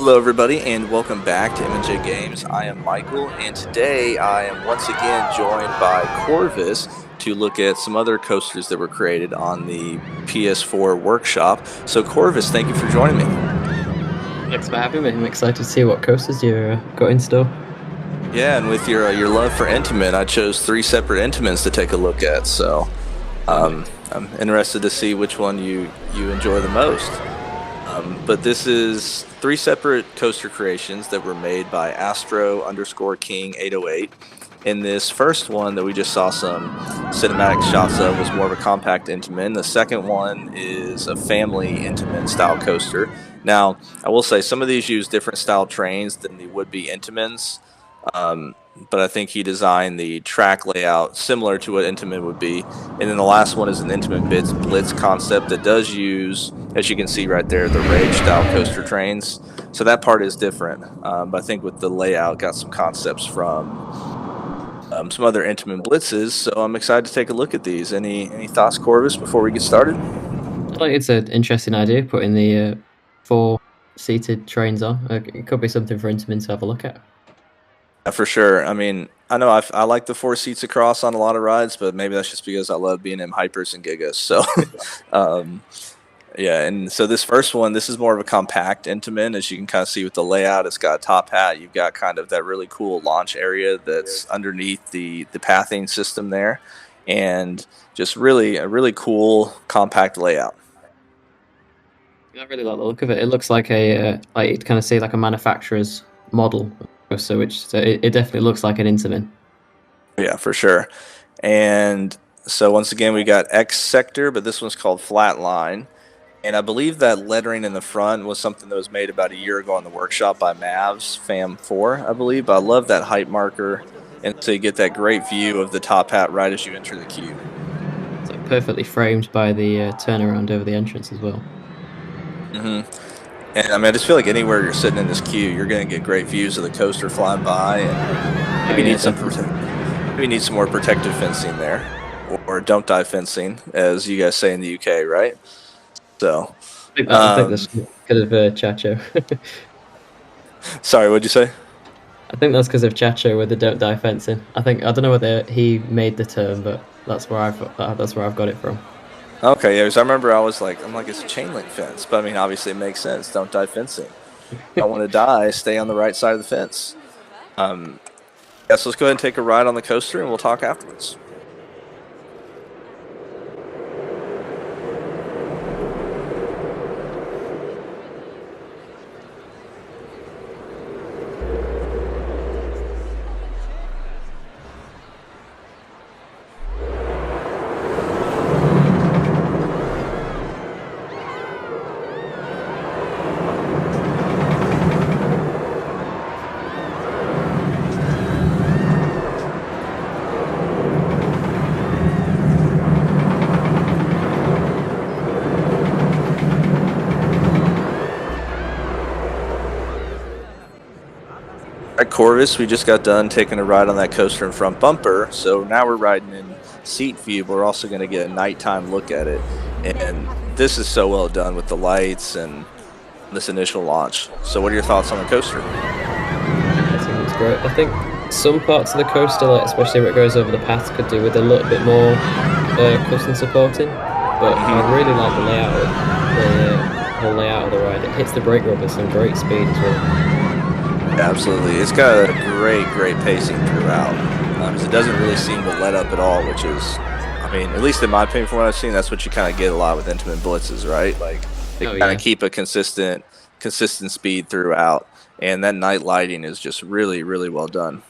Hello, everybody, and welcome back to M&J Games. I am Michael, and today I am once again joined by Corvus to look at some other coasters that were created on the PS4 workshop. So, Corvus, thank you for joining me. Thanks for having me. I'm excited to see what coasters you've got in store. Yeah, and with your love for Intamin, I chose 3 separate Intamins to take a look at. So, I'm interested to see which one you enjoy the most. But this is 3 separate coaster creations that were made by Astro_King808. In this first one that we just saw some cinematic shots of was more of a compact Intamin. The second one is a family Intamin style coaster. Now, I will say some of these use different style trains than the would-be Intamins. But I think he designed the track layout similar to what Intamin would be. And then the last one is an Intamin Blitz concept that does use, as you can see right there, the Rage style coaster trains. So that part is different. But I think with the layout, got some concepts from some other Intamin Blitzes. So I'm excited to take a look at these. Any thoughts, Corvus, before we get started? I think it's an interesting idea putting the 4-seated trains on. It could be something for Intamin to have a look at. Yeah, for sure. I mean, I know I like the 4 seats across on a lot of rides, but maybe that's just because I love being in Hypers and Gigas. So, yeah, and so this first one, this is more of a compact Intamin, as you can kind of see with the layout. It's got a top hat. You've got kind of that really cool launch area that's underneath the pathing system there, and just really a really cool compact layout. I really like the look of it. It looks like like you'd kind of see like a manufacturer's model, so it definitely looks like an Intamin. Yeah, for sure. And so once again, we got X sector, but this one's called Flatline. And I believe that lettering in the front was something that was made about a year ago in the workshop by Mavs Fam 4, I believe. But I love that height marker, and so you get that great view of the top hat right as you enter the queue. It's like perfectly framed by the turnaround over the entrance as well. And I mean, I just feel like anywhere you're sitting in this queue, you're going to get great views of the coaster flying by, and maybe need some more protective fencing there, or don't die fencing, as you guys say in the UK, right? So, I think that's because of Chacho. sorry, what'd you say? I think that's because of Chacho with the don't die fencing. I don't know whether he made the term, but that's where I've got it from. Okay, yeah, because I remember I'm like, it's a chain link fence, but I mean, obviously it makes sense. Don't die fencing. Don't want to die. Stay on the right side of the fence. Yeah, so let's go ahead and take a ride on the coaster, and we'll talk afterwards. At Corvus, we just got done taking a ride on that coaster in front bumper, so now we're riding in seat view, but we're also going to get a nighttime look at it. And this is so well done with the lights and this initial launch. So what are your thoughts on the coaster? I think it's great. I think some parts of the coaster, like especially where it goes over the path, could do with a little bit more custom supporting. But I really like the whole layout of the ride. It hits the brake rubber at some great speed as well. Absolutely. It's got a great pacing throughout. It doesn't really seem to let up at all, which is, I mean, at least in my opinion, from what I've seen, that's what you kind of get a lot with Intamin Blitzes, right? Like, they kind of keep a consistent speed throughout, and that night lighting is just really well done.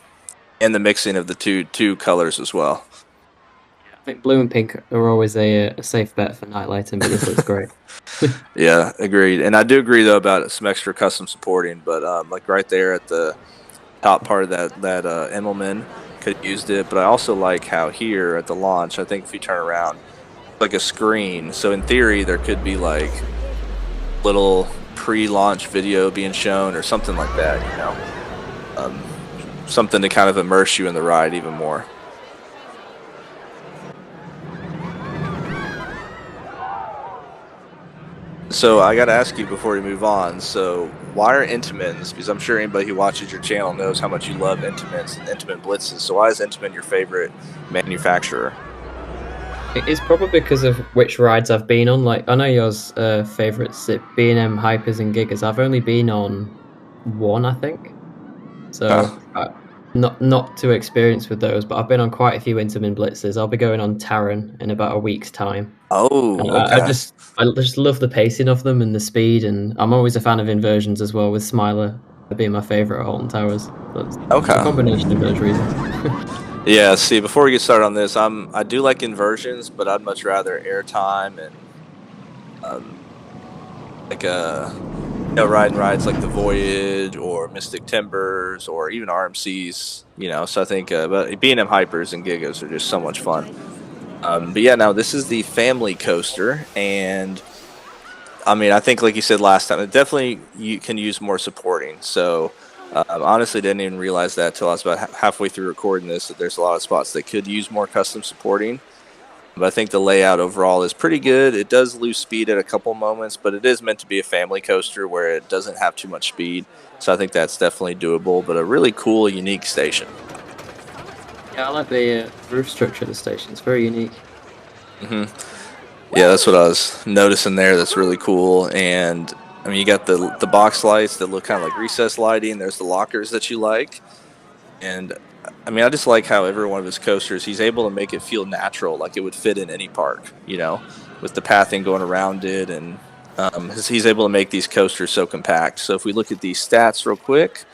And the mixing of the two colors as well. I think blue and pink are always a safe bet for night lighting, but this looks great. Yeah, agreed. And I do agree though about some extra custom supporting, but like right there at the top part of that Immelman could have used it. But I also like how here at the launch, I think if you turn around, like a screen. So in theory, there could be like little pre-launch video being shown or something like that. You know, something to kind of immerse you in the ride even more. So I got to ask you before we move on. So why are Intamins? Because I'm sure anybody who watches your channel knows how much you love Intamins and Intamin Blitzes. So why is Intamin your favorite manufacturer? It's probably because of which rides I've been on. Like I know yours favorites, B&M Hypers and Gigas. I've only been on one, I think. Huh. So not too experienced with those, but I've been on quite a few Intamin Blitzes. I'll be going on Taron in about a week's time. And Oh, okay. I just love the pacing of them and the speed, and I'm always a fan of inversions as well, with Smiler being my favourite at Halton Towers. So it's a Okay. combination of those reasons. Yeah. See, before we get started on this, I do like inversions, but I'd much rather airtime and um, like riding rides like the Voyage or Mystic Timbers or even RMCs. So I think but B&M Hypers and Gigas are just so much fun. But yeah, now this is the family coaster, and I mean, I think like you said last time, it definitely you can use more supporting. So honestly, didn't even realize that till I was about halfway through recording this that there's a lot of spots that could use more custom supporting. But I think the layout overall is pretty good. It does lose speed at a couple moments, but it is meant to be a family coaster where it doesn't have too much speed. So I think that's definitely doable. But a really cool, unique station. Yeah, I like the roof structure of the station. It's very unique. hmm Yeah, that's what I was noticing there. That's really cool. And I mean, you got the box lights that look kind of like recessed lighting. There's the lockers that you like. And I mean, I just like how every one of his coasters, he's able to make it feel natural, like it would fit in any park, with the pathing going around it. And he's able to make these coasters so compact. So if we look at these stats real quick,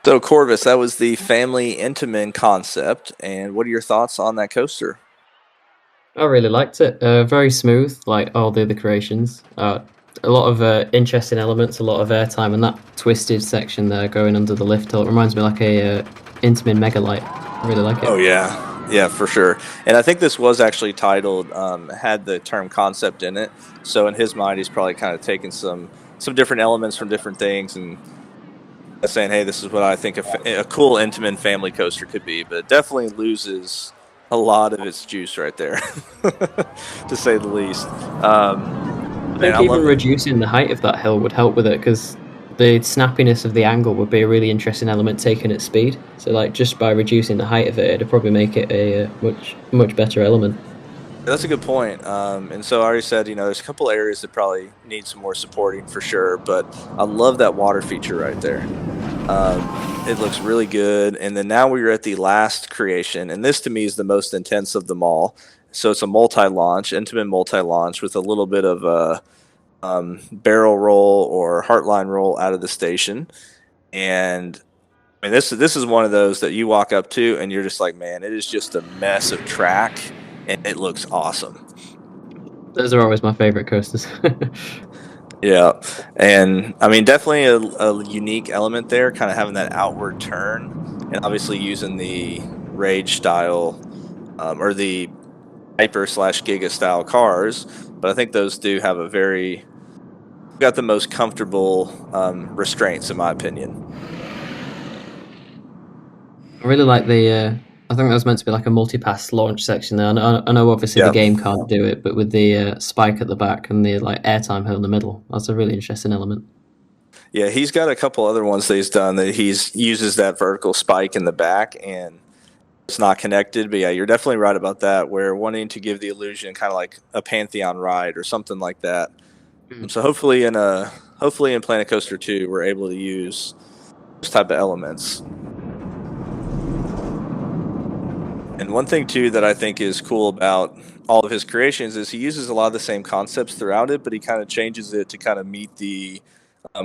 so Corvus, that was the family Intamin concept. And what are your thoughts on that coaster? I really liked it. Very smooth, like all the other creations. A lot of interesting elements, a lot of airtime, and that twisted section there going under the lift hill. It reminds me like a Intamin Megalight. I really like it. Oh yeah, yeah, for sure. And I think this was actually titled, had the term concept in it. So in his mind, he's probably kind of taken some different elements from different things and saying, "Hey, this is what I think a cool Intamin family coaster could be." But it definitely loses a lot of its juice right there, to say the least. I Man, think I even love it. reducing the height of that hill would help with it because the snappiness of the angle would be a really interesting element taken at speed. So, like, just by reducing the height of it, it'd probably make it a much better element. That's a good point. And so I already said, there's a couple areas that probably need some more supporting for sure. But I love that water feature right there. It looks really good. And then now we're at the last creation, and this to me is the most intense of them all. So it's a multi-launch, Intamin multi-launch with a little bit of a barrel roll or heartline roll out of the station. And I mean, this is one of those that you walk up to and you're just like, man, it is just a mess of track, and it looks awesome. Those are always my favorite coasters. Yeah, and I mean, definitely a unique element there, kind of having that outward turn, and obviously using the Rage style or the Hyper slash Giga style cars. But I think those do have got the most comfortable restraints, in my opinion. I really like the. I think that was meant to be like a multi-pass launch section there. I know obviously the Yeah, game can't do it, but with the spike at the back and the like airtime hill in the middle, that's a really interesting element. yeah, he's got a couple other ones that he's done that he's uses that vertical spike in the back and it's not connected. But yeah, you're definitely right about that. Where wanting to give the illusion kind of like a Pantheon ride or something like that. So hopefully in Planet Coaster 2, we're able to use those type of elements. And one thing too that I think is cool about all of his creations is he uses a lot of the same concepts throughout it, but he kind of changes it to kind of meet the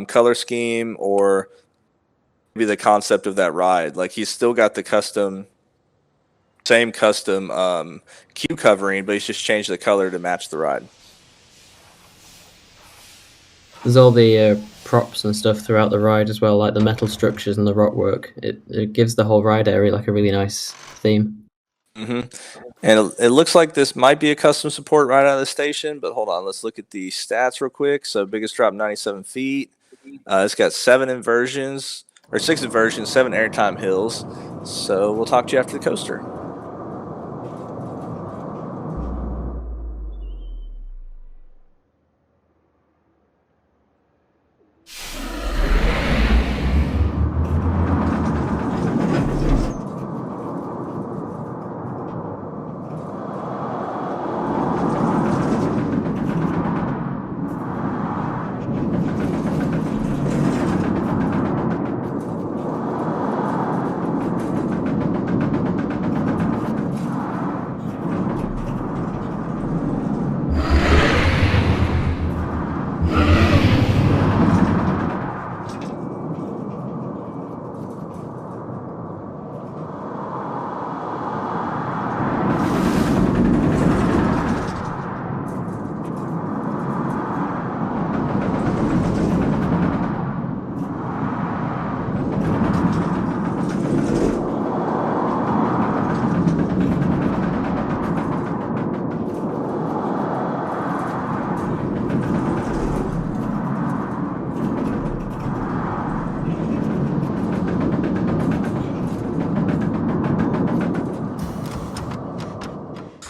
color scheme or maybe the concept of that ride. Like he's still got the same custom queue covering, but he's just changed the color to match the ride. There's all the props and stuff throughout the ride as well, like the metal structures and the rock work. It gives the whole ride area like a really nice theme. And it looks like this might be a custom support right out of the station, but hold on, let's look at the stats real quick. So biggest drop 97 feet. It's got 6 inversions, 7 airtime hills. So we'll talk to you after the coaster.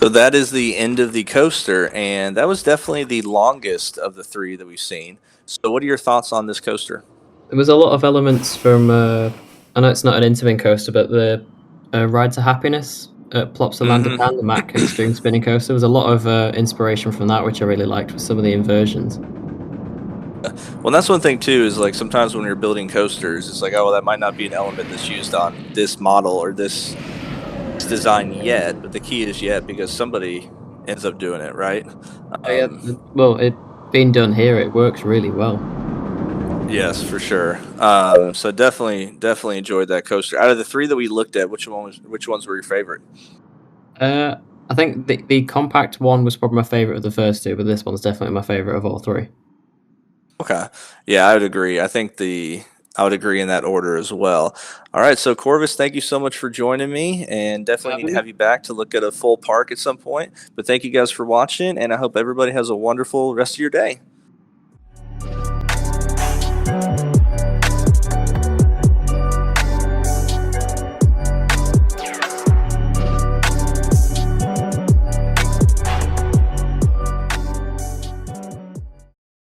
So that is the end of the coaster, and that was definitely the longest of the 3 that we've seen. So what are your thoughts on this coaster? There was a lot of elements from, I know it's not an Intamin coaster, but the Ride to Happiness at Plops the Landerpan, the Mac Extreme Spinning Coaster. There was a lot of inspiration from that, which I really liked with some of the inversions. Well, that's one thing too, is like sometimes when you're building coasters, it's like, oh, well, that might not be an element that's used on this model or this design yet, but the key is yet, because somebody ends up doing it, right? Well, it being done here, it works really well. Yes, for sure. So definitely enjoyed that coaster. Out of the 3 that we looked at, which ones were your favorite? I think the compact one was probably my favorite of the first 2, but this one's definitely my favorite of all 3. Okay. Yeah, I would agree. I would agree in that order as well. All right, so Corvus, thank you so much for joining me, and definitely need to have you back to look at a full park at some point. But thank you guys for watching, and I hope everybody has a wonderful rest of your day.